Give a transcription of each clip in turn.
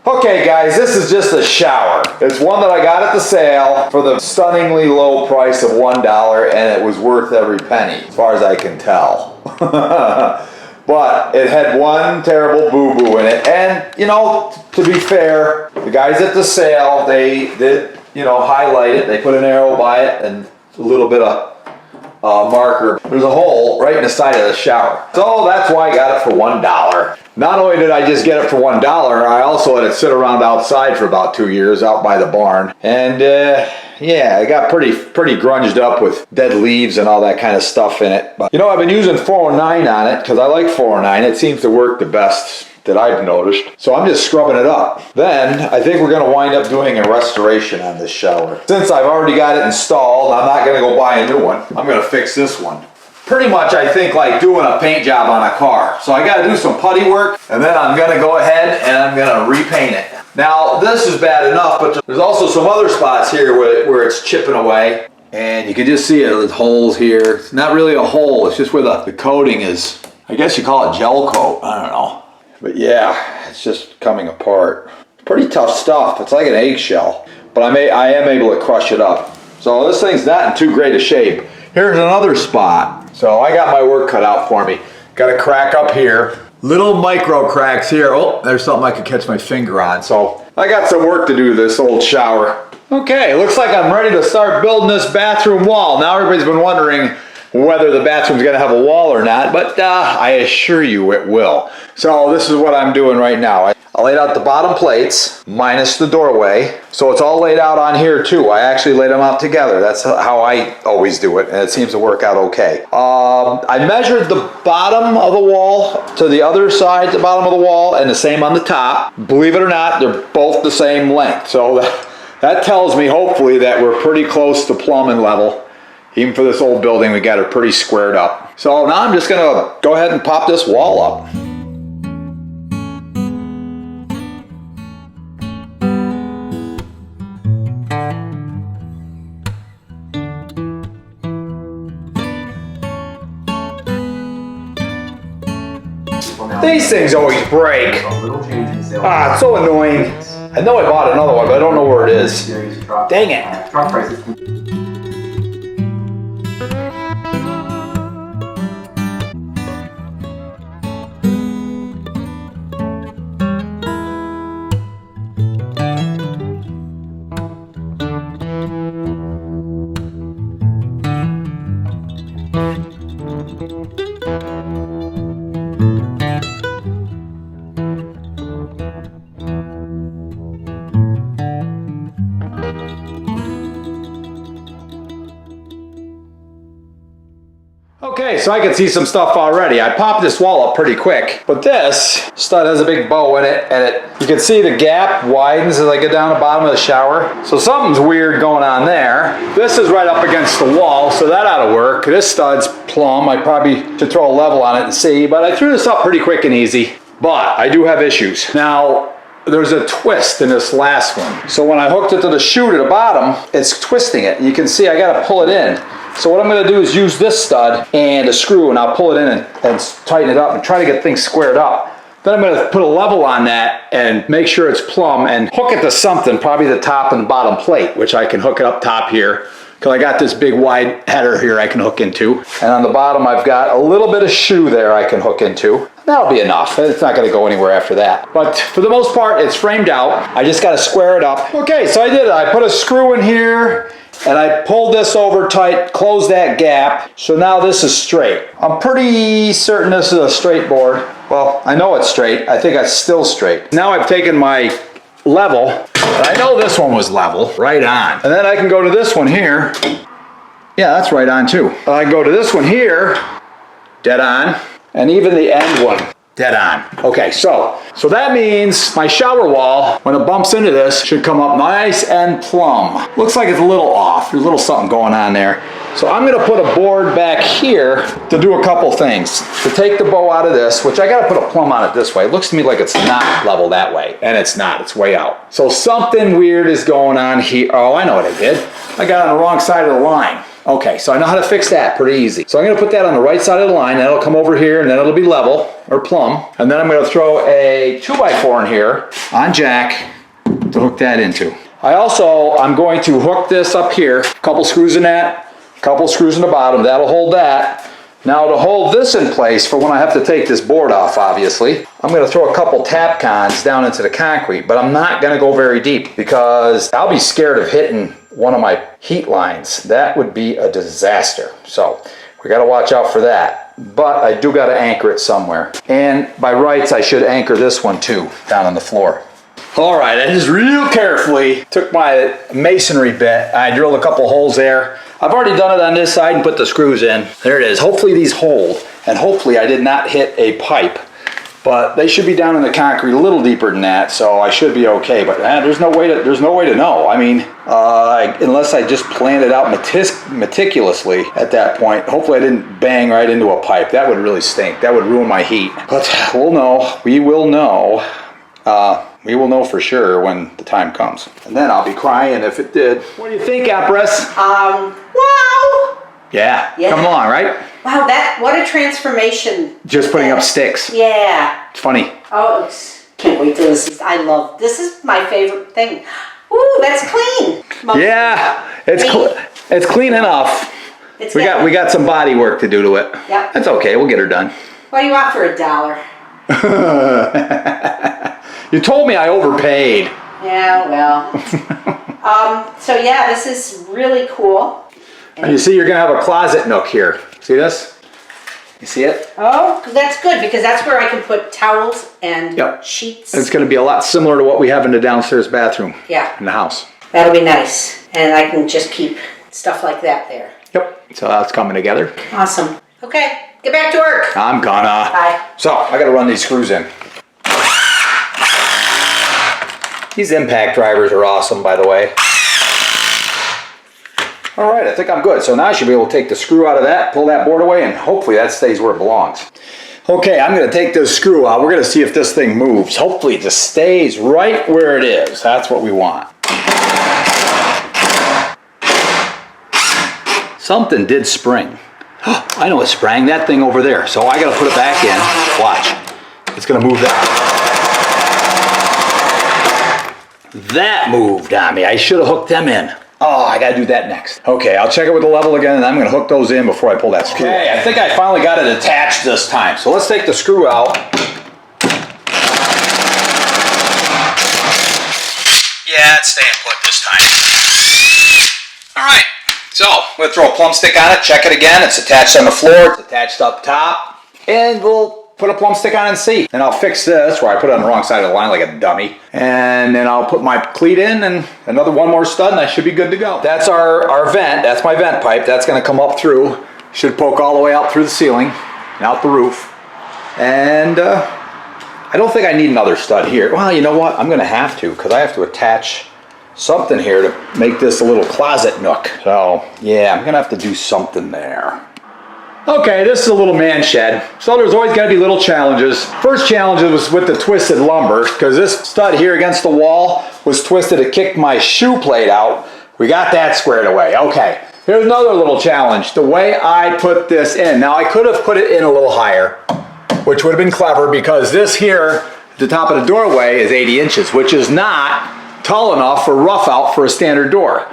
Okay guys, this is just a shower. It's one that I got at the sale for the stunningly low price of $1, and it was worth every penny, as far as I can tell. But it had one terrible boo-boo in it, and you know, to be fair, the guys at the sale, they did, you know, highlight it. They put an arrow by it and a little bit of marker. There's a hole right in the side of the shower. So that's why I got it for $1. Not only did I just get it for $1, I also let it sit around outside for about 2 years out by the barn. And yeah, it got pretty grunged up with dead leaves and all that kind of stuff in it. But you know, I've been using 409 on it because I like 409. It seems to work the best that I've noticed. So I'm just scrubbing it up. Then I think we're gonna wind up doing a restoration on this shower. Since I've already got it installed, I'm not gonna go buy a new one. I'm gonna fix this one. Pretty much, I think, like doing a paint job on a car. So I gotta do some putty work, and then I'm gonna go ahead and I'm gonna repaint it. Now, this is bad enough, but there's also some other spots here where it's chipping away. And you can just see it, there's holes here. It's not really a hole, it's just where the coating is. I guess you call it gel coat, I don't know. But yeah, it's just coming apart. Pretty tough stuff, it's like an eggshell. But I am able to crush it up. So this thing's not in too great a shape. Here's another spot. So I got my work cut out for me. Got a crack up here. Little micro cracks here. Oh, there's something I could catch my finger on. So I got some work to do to this old shower. Okay, looks like I'm ready to start building this bathroom wall. Now everybody's been wondering whether the bathroom's gonna have a wall or not, but I assure you it will. So this is what I'm doing right now. I laid out the bottom plates, minus the doorway. So it's all laid out on here too. I actually laid them out together. That's how I always do it, and it seems to work out okay. I measured the bottom of the wall to the other side, the bottom of the wall, and the same on the top. Believe it or not, they're both the same length. So that tells me, hopefully, that we're pretty close to plumbing level. Even for this old building, we got it pretty squared up. So now I'm just gonna go ahead and pop this wall up. These things always break. Ah, it's so annoying. I know I bought another one, but I don't know where it is. Dang it. Okay, so I can see some stuff already. I popped this wall up pretty quick, but this stud has a big bow in it, and you can see the gap widens as I get down the bottom of the shower. So something's weird going on there. This is right up against the wall, so that ought to work. This stud's plumb. I probably should throw a level on it and see, but I threw this up pretty quick and easy. But I do have issues. Now, there's a twist in this last one. So when I hooked it to the chute at the bottom, it's twisting it. You can see I gotta pull it in. So what I'm gonna do is use this stud and a screw, and I'll pull it in and tighten it up and try to get things squared up. Then I'm gonna put a level on that and make sure it's plumb and hook it to something, probably the top and the bottom plate, which I can hook it up top here, because I got this big wide header here I can hook into. And on the bottom I've got a little bit of shoe there I can hook into. That'll be enough. It's not gonna go anywhere after that. But for the most part, it's framed out. I just gotta square it up. Okay, so I did it. I put a screw in here, and I pulled this over tight, closed that gap, so now this is straight. I'm pretty certain this is a straight board. Well, I know it's straight. I think it's still straight. Now I've taken my level, and I know this one was level, right on. And then I can go to this one here. Yeah, that's right on too. I can go to this one here, dead on, and even the end one, dead on. Okay, so that means my shower wall, when it bumps into this, should come up nice and plumb. Looks like it's a little off. There's a little something going on there. So I'm gonna put a board back here to do a couple things. To take the bow out of this, which I gotta put a plumb on it this way. It looks to me like it's not level that way, and it's not, it's way out. So something weird is going on here. Oh, I know what I did. I got on the wrong side of the line. Okay, so I know how to fix that pretty easy. So I'm gonna put that on the right side of the line, that'll come over here, and then it'll be level, or plumb. And then I'm gonna throw a 2x4 in here on jack to hook that into. I'm going to hook this up here, a couple screws in that, a couple screws in the bottom, that'll hold that. Now to hold this in place for when I have to take this board off, obviously, I'm gonna throw a couple tap cons down into the concrete, but I'm not gonna go very deep because I'll be scared of hitting one of my heat lines. That would be a disaster. So we gotta watch out for that. But I do gotta anchor it somewhere. And by rights, I should anchor this one too, down on the floor. All right, I just real carefully took my masonry bit. I drilled a couple holes there. I've already done it on this side and put the screws in. There it is. Hopefully these hold, and hopefully I did not hit a pipe. But they should be down in the concrete a little deeper than that, so I should be okay. But there's no way to know. I mean, unless I just planned it out meticulously at that point. Hopefully I didn't bang right into a pipe. That would really stink. That would ruin my heat. But we'll know. We will know. We will know for sure when the time comes. And then I'll be crying if it did. What do you think, Empress? Wow! Yeah, come along, right? Wow, what a transformation. Just putting up sticks. Yeah. It's funny. Oh, can't wait till this is my favorite thing. Ooh, that's clean. Yeah, it's clean enough. We got some body work to do to it. Yep. That's okay, we'll get her done. What do you want for $1? You told me I overpaid. Yeah, well. So yeah, this is really cool. And you see, you're gonna have a closet nook here. See this? You see it? Oh, that's good because that's where I can put towels and sheets. It's gonna be a lot similar to what we have in the downstairs bathroom. Yeah. In the house. That'll be nice. And I can just keep stuff like that there. Yep. So that's coming together. Awesome. Okay, get back to work. I'm gonna. Bye. So, I gotta run these screws in. These impact drivers are awesome, by the way. All right, I think I'm good. So now I should be able to take the screw out of that, pull that board away, and hopefully that stays where it belongs. Okay, I'm gonna take this screw out. We're gonna see if this thing moves. Hopefully it just stays right where it is. That's what we want. Something did spring. I know it sprang, that thing over there. So I gotta put it back in. Watch, it's gonna move that. That moved on me. I should have hooked them in. Oh, I gotta do that next. Okay, I'll check it with the level again, and I'm gonna hook those in before I pull that screw. Okay, I think I finally got it attached this time. So let's take the screw out. Yeah, it's staying put this time. All right, so I'm gonna throw a plumb stick on it, check it again. It's attached on the floor, it's attached up top, and we'll put a plumb stick on and see. And I'll fix this where I put it on the wrong side of the line like a dummy. And then I'll put my cleat in and one more stud and I should be good to go. That's our vent, that's my vent pipe. That's gonna come up through. Should poke all the way out through the ceiling and out the roof. And I don't think I need another stud here. Well, you know what? I'm gonna have to because I have to attach something here to make this a little closet nook. So yeah, I'm gonna have to do something there. Okay, this is a little man shed, so there's always got to be little challenges. First challenge was with the twisted lumber, because this stud here against the wall was twisted. It kicked my shoe plate out. We got that squared away. Okay, here's another little challenge. The way I put this in. Now, I could have put it in a little higher, which would have been clever, because this here, at the top of the doorway, is 80 inches, which is not tall enough for rough out for a standard door.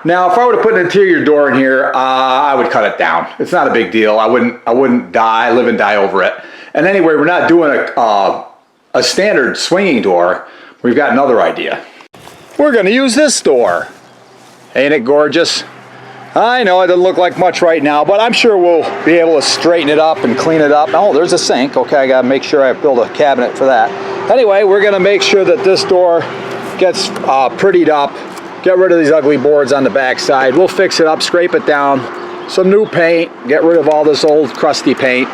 Now, if I were to put an interior door in here, I would cut it down. It's not a big deal. I wouldn't live and die over it. And anyway, we're not doing a standard swinging door. We've got another idea. We're gonna use this door. Ain't it gorgeous? I know it doesn't look like much right now, but I'm sure we'll be able to straighten it up and clean it up. Oh, there's a sink. Okay, I gotta make sure I build a cabinet for that. Anyway, we're gonna make sure that this door gets prettied up. Get rid of these ugly boards on the back side. We'll fix it up, scrape it down, some new paint, get rid of all this old crusty paint,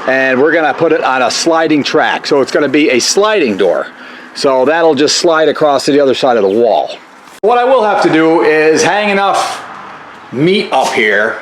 and we're gonna put it on a sliding track. So it's gonna be a sliding door. So that'll just slide across to the other side of the wall. What I will have to do is hang enough meat up here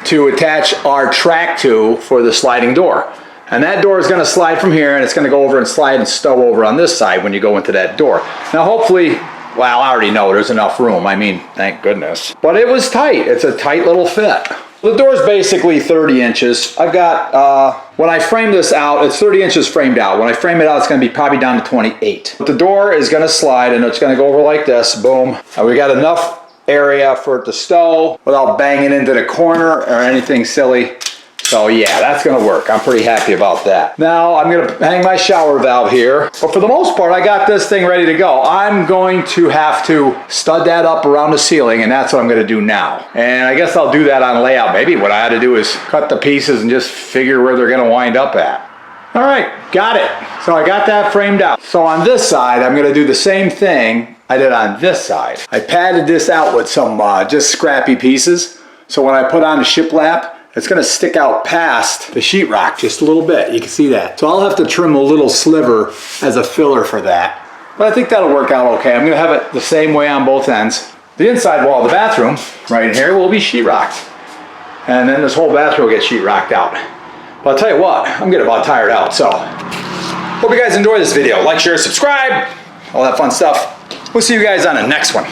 to attach our track to for the sliding door. And that door is gonna slide from here, and it's gonna go over and slide and stow over on this side when you go into that door. Now hopefully Well, I already know there's enough room. I mean, thank goodness. But it was tight. It's a tight little fit. The door's basically 30 inches. I've got, when I frame this out, it's 30 inches framed out. When I frame it out, it's gonna be probably down to 28. But the door is gonna slide and it's gonna go over like this, boom. And we got enough area for it to stow without banging into the corner or anything silly. So yeah, that's gonna work. I'm pretty happy about that. Now I'm gonna hang my shower valve here. But for the most part, I got this thing ready to go. I'm going to have to stud that up around the ceiling, and that's what I'm gonna do now. And I guess I'll do that on layout. Maybe what I had to do is cut the pieces and just figure where they're gonna wind up at. All right, got it. So I got that framed out. So on this side, I'm gonna do the same thing I did on this side. I padded this out with some just scrappy pieces. So when I put on the shiplap, it's gonna stick out past the sheetrock just a little bit. You can see that. So I'll have to trim a little sliver as a filler for that. But I think that'll work out okay. I'm gonna have it the same way on both ends. The inside wall of the bathroom, right in here, will be sheetrocked. And then this whole bathroom will get sheetrocked out. But I'll tell you what, I'm getting about tired out. So, hope you guys enjoy this video. Like, share, subscribe, all that fun stuff. We'll see you guys on the next one.